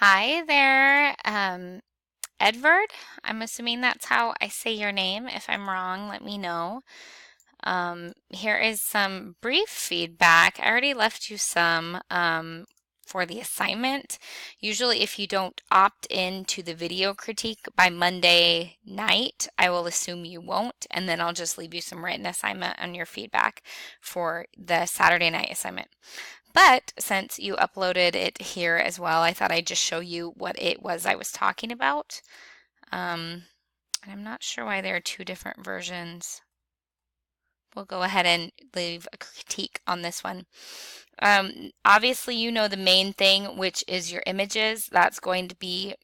Hi there, Edvard. I'm assuming that's how I say your name. If I'm wrong, let me know. Here is some brief feedback. I already left you some for the assignment. Usually, if you don't opt into the video critique by Monday night, I will assume you won't, and then I'll just leave you some written assignment on your feedback for the Saturday night assignment. But since you uploaded it here as well, I thought I'd just show you what it was I was talking about. And I'm not sure why there are two different versions. We'll go ahead and leave a critique on this one. Obviously, you know the main thing, which is your images. That's going to be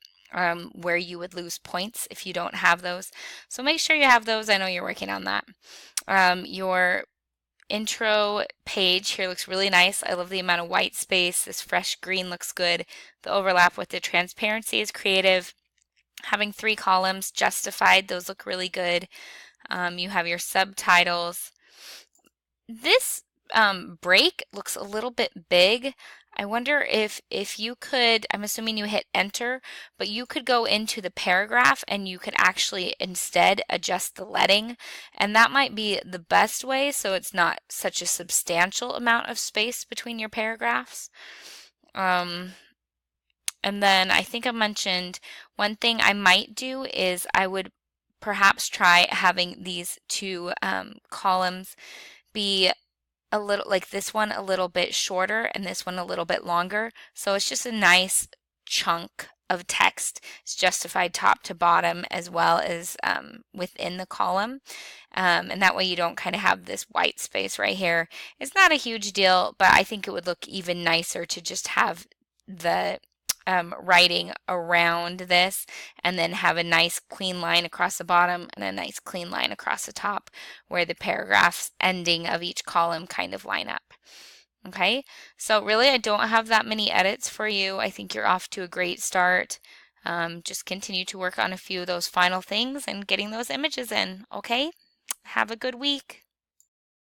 where you would lose points if you don't have those. So make sure you have those. I know you're working on that. Your intro page here looks really nice. I love the amount of white space. This fresh green looks good. The overlap with the transparency is creative. Having three columns justified, those look really good. You have your subtitles. This break looks a little bit big. I wonder if you could, I'm assuming you hit enter, but you could go into the paragraph and you could actually instead adjust the leading, and that might be the best way so it's not such a substantial amount of space between your paragraphs. And then I think I mentioned one thing I might do is I would perhaps try having these two columns be a little like this one a little bit shorter and this one a little bit longer. So it's just a nice chunk of text. It's justified top to bottom as well as within the column. And that way you don't kind of have this white space right here. It's not a huge deal, but I think it would look even nicer to just have the writing around this and then have a nice clean line across the bottom and a nice clean line across the top where the paragraphs ending of each column kind of line up. Okay, so really I don't have that many edits for you. I think you're off to a great start. Just continue to work on a few of those final things and getting those images in. Okay, have a good week.